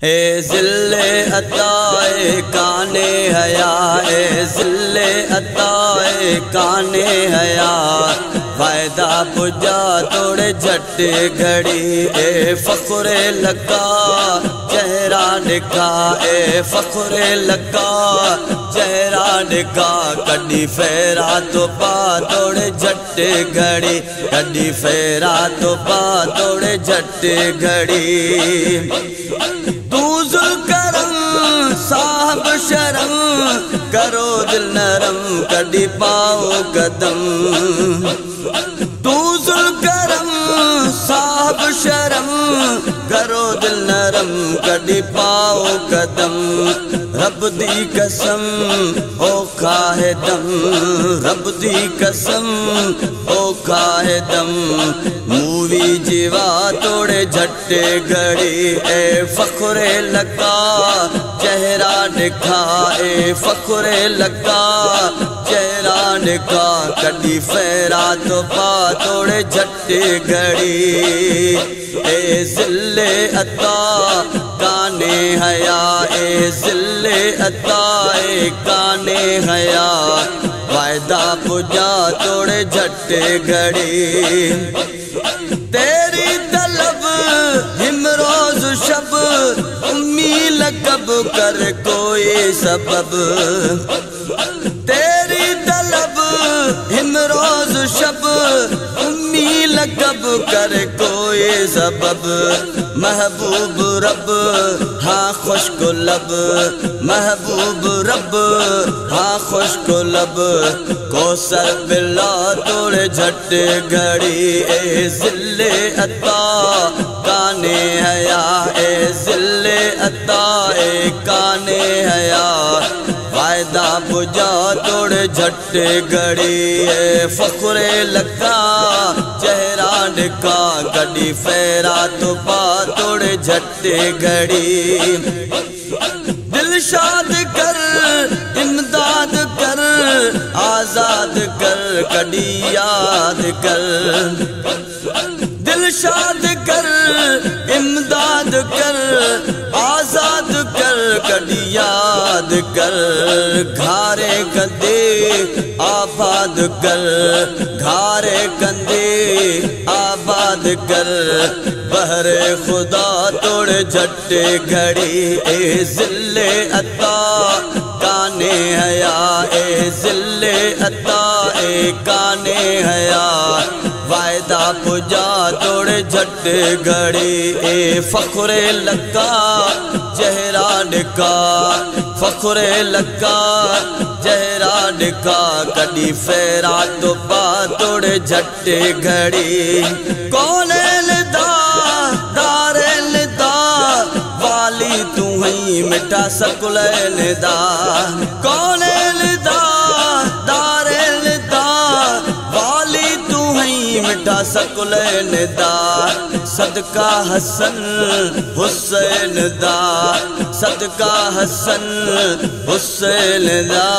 ए ज़िल्ले अताए काने हया, ए ज़िल्ले अताए काने हया, वायदा पुजा तोड़े झट घड़ी। ए फ़ख्रे लगा चेहरा निका, ए फ़ख्रे लगा चेहरा निका, कड़ी फेरा तो पा तोड़े झट घड़ी, कड़ी फेरा तो पा तोड़े झट घड़ी। तू ज़ुल्करम साहब शर्म करो दिल नरम, कड़ी पाओ कदम। तू ज़ुल्करम साहब शर्म करो दिल नरम, कड़ी पाओ कदम। रब दी कसम ओ खाए दम, रब दी कसम ओ खाए दम। मूवी जीवा तोड़े झट्टे घड़ी, ए फ़ख्रे लगा चेहरा निखा, ए फ़ख्रे लगा चेहरा निखा, कड़ी फेरा तो पा तोड़े झट्टे घड़ी। ए ज़िल्ले अता काने हया, ए ज़िल्ले अताए काने हया, वायदा पुजा तोड़े झट्टे घड़ी। तेरी तलब हिमरोज शब उम्मी लकब कर कोई सबब। तेरी तलब हिमरोज शब उम्मी लकब कर कोई सबब। महबूब रब हाँ खुश्क लब, महबूब रब हाँ खुश्क लब, कौसर बिल्ला तोड़े झट घड़ी। ए ज़िल्ले अता काने हया, ए ज़िल्ले अता ए काने हया, वायदा पुजा तोड़े झट घड़ी। ए फ़ख्रे लगा चेहरा निका, कड़ी फेरा तो पा तोड़े झट घड़ी। दिलशाद कर इमदाद कर आजाद कर, कड़ी याद कर। दिलशाद कर इमदाद कर आजाद कर, कड़ी याद कर। घारे कंदे आबाद कर, घारे कंदे आबाद कर, बहरे खुदा तोड़े झट्टे घड़ी। ए ज़िल्ले अता काने हया, ए ज़िल्ले अता ए काने हया, वायदा पुजा तोड़े झट घड़ी। ए फ़ख्रे लगा चेहरा निका, फ़ख्रे लगा चेहरा निका, कड़ी फेरा तो पा तोड़े झट घड़ी। कौन लिदा दारे लिदा वाली तू ही मिठा सकुल लिदा। कौन लिदा दारे लिदा वाली तू ही मिठा सकुल निदा। सदका हसन हुसैन दा, सदका हसन हुसैन दा,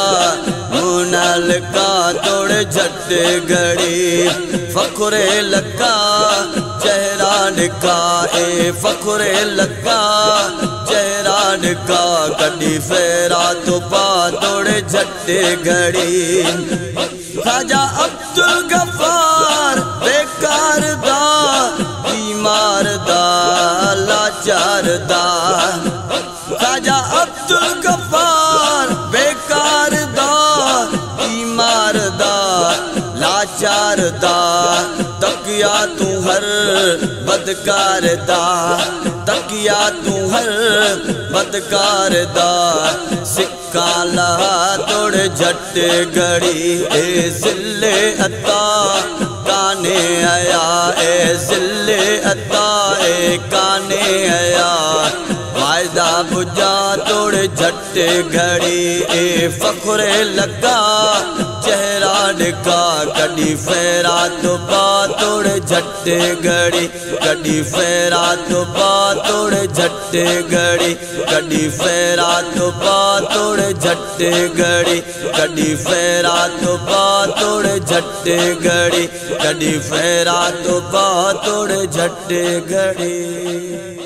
मुनाल का तोड़े झट घड़ी। फ़ख्रे लगा चेहरा निका, ए फ़ख्रे लगा चेहरा निका, कड़ी फेरा तो पा तोड़े झट घड़ी। ख्वाजा अब्दुल गफ्फार बेकार दा, बीमार दा लाचार दा। ख्वाजा अब्दुल गफ्फार बेकार दा, बीमार दा लाचार दा, तकिया तू हर बदकार दा, तकिया तू हर बदकार दा। सिक्का लहा तोड़े झट घड़ी। ए ज़िल्ले अता काने हया, ए ज़िल्ले अता ए काने हया, वायदा पुजा तोड़े झट घड़ी। ए फ़ख्रे लगा चेहरा निका, कड़ी फेरा तो पा तोड़े झट घड़ी, कड़ी फेरा तो पा तोड़े झट घड़ी, कड़ी फेरा तो पा तोड़े झट घड़ी, कड़ी फेरा तो पा तोड़े झट घड़ी, कड़ी फेरा तो पा तोड़े झट घड़ी।